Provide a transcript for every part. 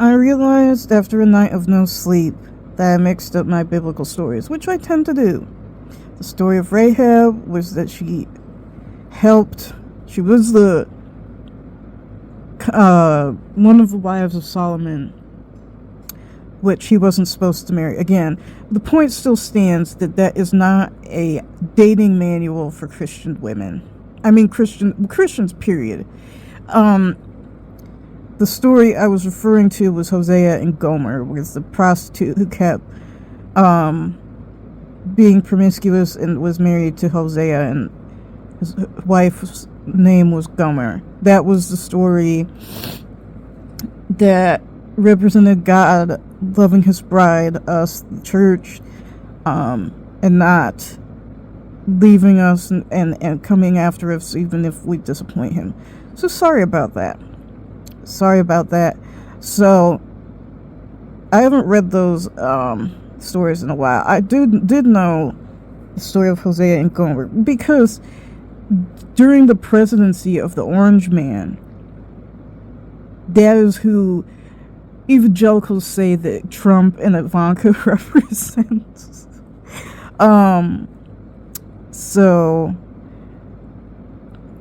I realized after a night of no sleep that I mixed up my biblical stories, which I tend to do. The story of Rahab was that she was the one of the wives of Solomon, which he wasn't supposed to marry. Again, the point still stands that is not a dating manual for Christian women. I mean, Christians, period. The story I was referring to was Hosea and Gomer, with the prostitute who kept being promiscuous and was married to Hosea, and his wife's name was Gomer. That was the story that represented God loving his bride, us, the church, and not leaving us and coming after us even if we disappoint him. So sorry about that. So I haven't read those stories in a while. I did know the story of Hosea and Gomer because during the presidency of the Orange Man, that is who evangelicals say that Trump and Ivanka represents. So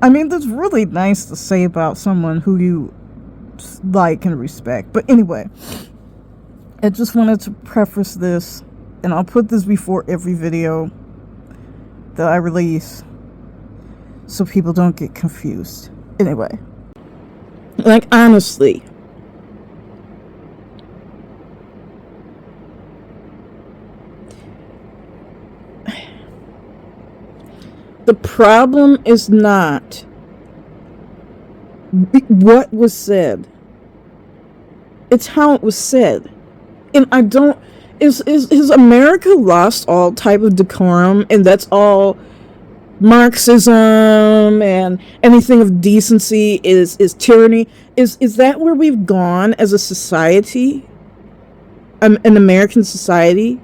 I mean, that's really nice to say about someone who you like and respect. But anyway, I just wanted to preface this, and I'll put this before every video that I release so people don't get confused. Anyway, like, honestly, the problem is not what was said. It's how it was said. And I don't... Is America lost all type of decorum, and that's all Marxism and anything of decency is tyranny? Is that where we've gone as a society? An American society?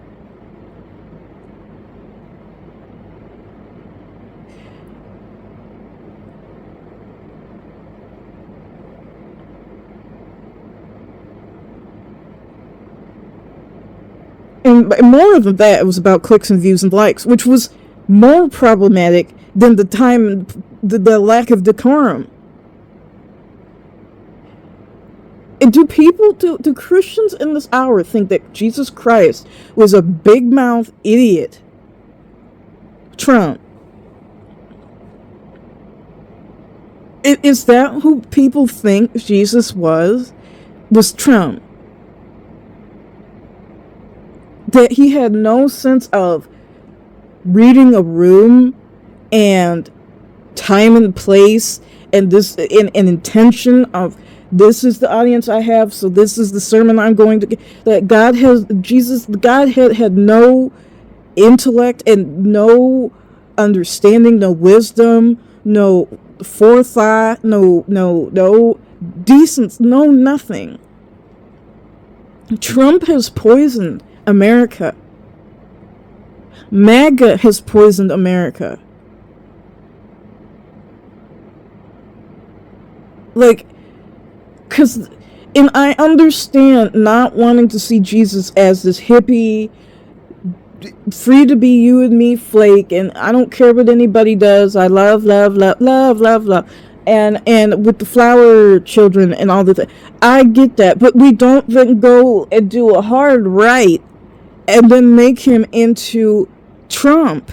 And more than that, it was about clicks and views and likes, which was more problematic than the lack of decorum. And do Christians in this hour think that Jesus Christ was a big mouth idiot? Trump. Is that who people think Jesus was? Was Trump? That he had no sense of reading a room and time and place and this and intention of, this is the audience I have, so this is the sermon I'm going to get. That Godhead had no intellect and no understanding, no wisdom, no forethought, no decency, no nothing. Trump has poisoned America. MAGA has poisoned America. Like, and I understand not wanting to see Jesus as this hippie, free to be you and me flake, and I don't care what anybody does. I love, and with the flower children and all the I get that, but we don't then go and do a hard right and then make him into Trump,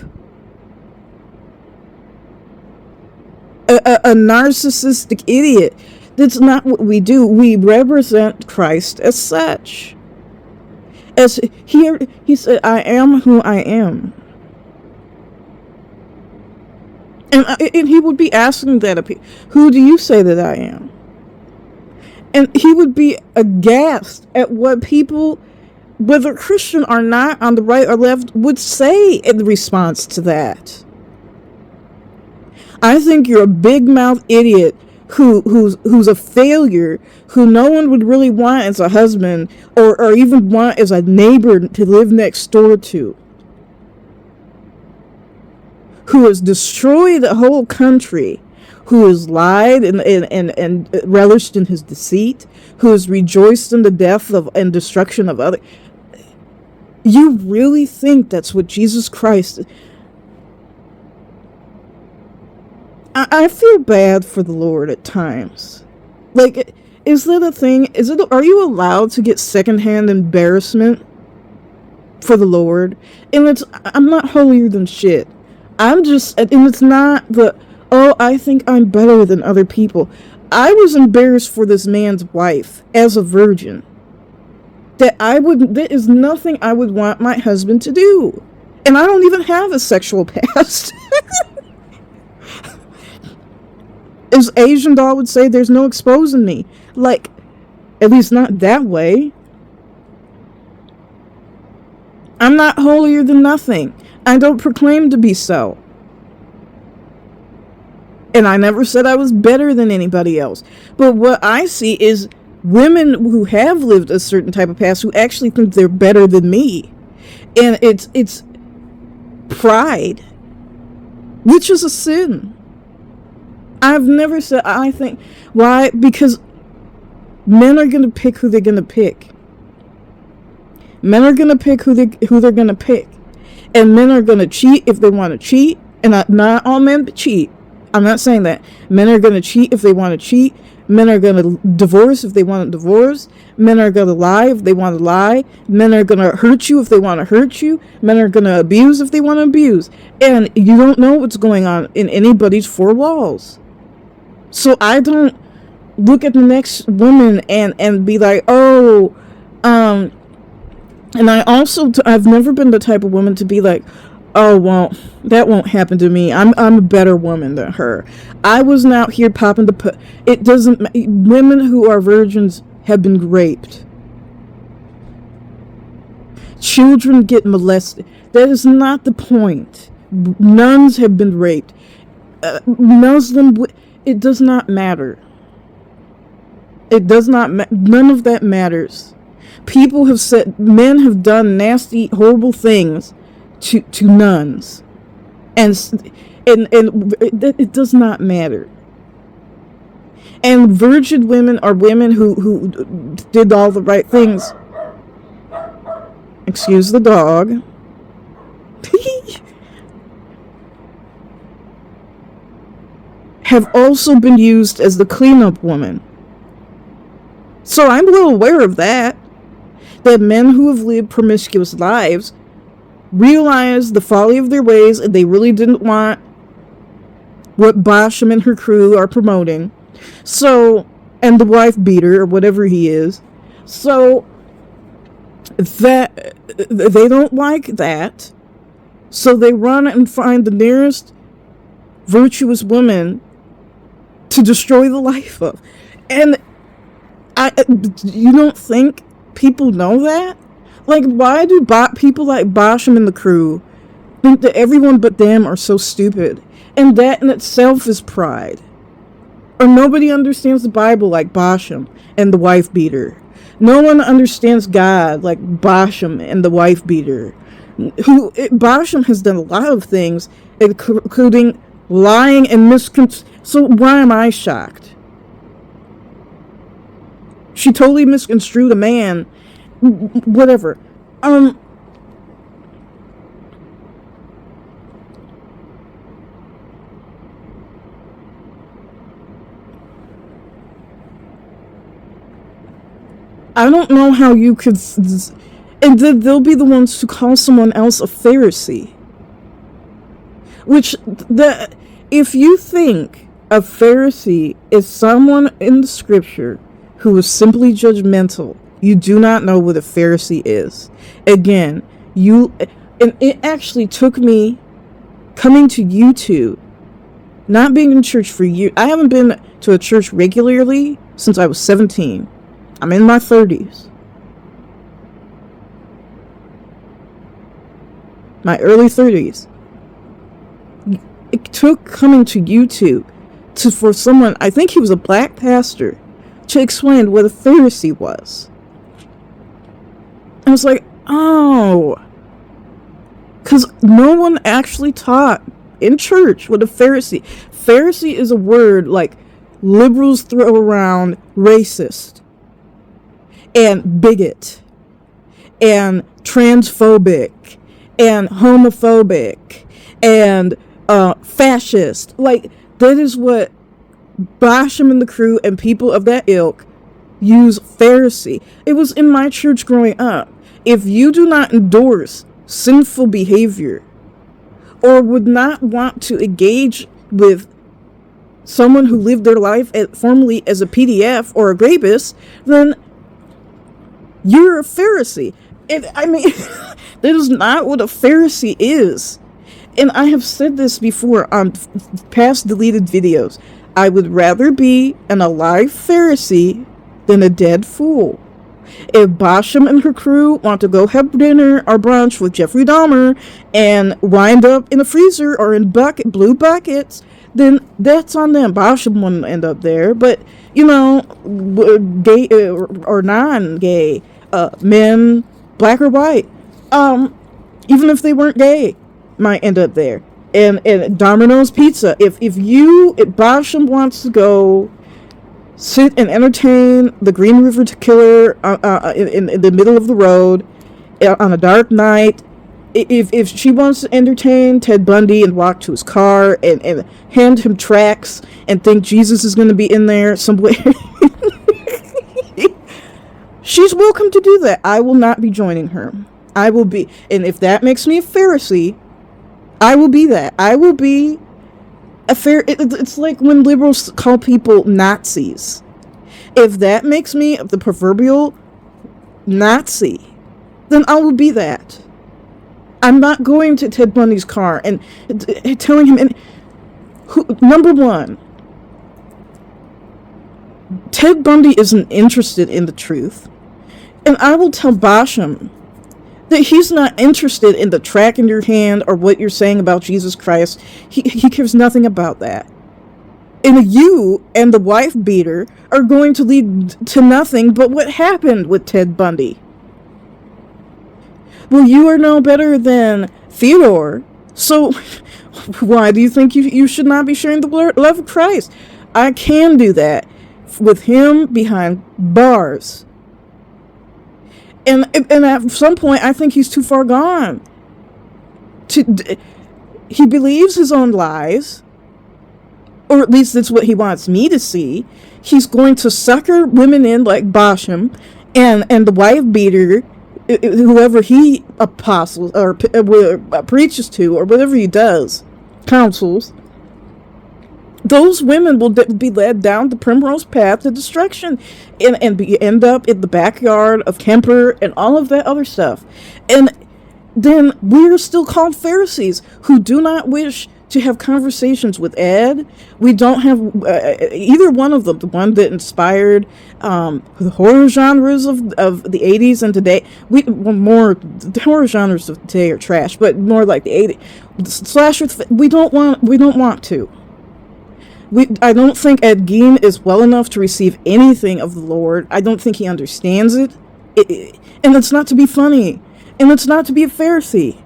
a narcissistic idiot. That's not what we do. We represent Christ as such. As here, he said, I am who I am. And he would be asking that of people, who do you say that I am? And he would be aghast at what people, whether Christian or not, on the right or left, would say in response to that. I think you're a big mouth idiot who's a failure, who no one would really want as a husband or even want as a neighbor to live next door to. Who has destroyed a whole country, who has lied and relished in his deceit, who has rejoiced in the death of and destruction of others. You really think that's what Jesus Christ... I feel bad for the Lord at times. Like, is that a thing? Are you allowed to get secondhand embarrassment for the Lord? And I'm not holier than shit. And it's not oh, I think I'm better than other people. I was embarrassed for this man's wife as a virgin. There is nothing I would want my husband to do. And I don't even have a sexual past. As Asian doll would say, there's no exposing me. Like, at least not that way. I'm not holier than nothing. I don't proclaim to be so. And I never said I was better than anybody else. But what I see is women who have lived a certain type of past who actually think they're better than me. And it's pride, which is a sin. I've never said, I think, why? Because men are going to pick who they're going to pick. Men are going to pick who they're going to pick. And men are going to cheat if they want to cheat. And not all men cheat. I'm not saying that. Men are going to cheat if they want to cheat. Men are going to divorce if they want to divorce. Men are going to lie if they want to lie. Men are going to hurt you if they want to hurt you. Men are going to abuse if they want to abuse. And you don't know what's going on in anybody's four walls. So I don't look at the next woman and be like, oh, and I've never been the type of woman to be like, oh, well, that won't happen to me. I'm a better woman than her. I wasn't out here popping it doesn't, women who are virgins have been raped. Children get molested. That is not the point. Nuns have been raped. It does not matter. It does not, none of that matters. People have said, men have done nasty, horrible things to nuns. And it does not matter. And virgin women are women who did all the right things. Excuse the dog. Have also been used as the cleanup woman. So I'm well aware of that. That men who have lived promiscuous lives realize the folly of their ways and they really didn't want what Basham and her crew are promoting. So, and the wife beater or whatever he is. So, that they don't like that. So they run and find the nearest virtuous woman to destroy the life of. And you don't think people know that? Like, why do people like Basham and the crew think that everyone but them are so stupid? And that in itself is pride. Or nobody understands the Bible like Basham and the wife beater. No one understands God like Basham and the wife beater. Basham has done a lot of things, including lying and So why am I shocked? She totally misconstrued a man. Whatever. I don't know how you could... And then they'll be the ones who call someone else a Pharisee. Which, if you think a Pharisee is someone in the scripture who is simply judgmental, you do not know what a Pharisee is. Again, and it actually took me coming to YouTube, not being in church for years. I haven't been to a church regularly since I was 17. I'm in my 30s. My early 30s. It took coming to YouTube for someone, I think he was a black pastor, to explain what a Pharisee was. I was like, oh. Because no one actually taught in church with a Pharisee. Pharisee is a word like liberals throw around racist and bigot and transphobic and homophobic and fascist. Like, that is what Basham and the crew and people of that ilk use Pharisee. It was in my church growing up. If you do not endorse sinful behavior or would not want to engage with someone who lived their life formerly as a PDF or a rapist, then you're a Pharisee. And I mean, that is not what a Pharisee is. And I have said this before on past deleted videos. I would rather be an alive Pharisee than a dead fool. If Basham and her crew want to go have dinner or brunch with Jeffrey Dahmer and wind up in a freezer or in blue buckets, then that's on them. Basham wouldn't end up there, but you know, gay or non-gay men, black or white, even if they weren't gay, might end up there. And Domino's Pizza. If Basham wants to go sit and entertain the Green River Killer in the middle of the road on a dark night, if she wants to entertain Ted Bundy and walk to his car and hand him tracts and think Jesus is going to be in there somewhere, she's welcome to do that. I will not be joining her. I will be, and if that makes me a Pharisee, I will be that. I will be a it's like when liberals call people Nazis. If that makes me the proverbial Nazi, then I will be that. I'm not going to Ted Bundy's car and telling him, number one, Ted Bundy isn't interested in the truth. And I will tell Basham that he's not interested in the track in your hand or what you're saying about Jesus Christ. He cares nothing about that. And you and the wife beater are going to lead to nothing but what happened with Ted Bundy. Well, you are no better than Theodore, so why do you think you should not be sharing the love of Christ? I can do that with him behind bars. And at some point, I think he's too far gone. He believes his own lies, or at least that's what he wants me to see. He's going to sucker women in like Basham and the wife beater, whoever he apostles or preaches to, or whatever he does, counsels. Those women will be led down the primrose path to destruction and end up in the backyard of Kemper and all of that other stuff. And then we're still called Pharisees who do not wish to have conversations with Ed. We don't have either one of them, the one that inspired the horror genres of the 80s and today. The horror genres of today are trash, but more like the 80s. Slasher, we don't want to. I don't think Ed Gein is well enough to receive anything of the Lord. I don't think he understands it. And it's not to be funny. And it's not to be a Pharisee.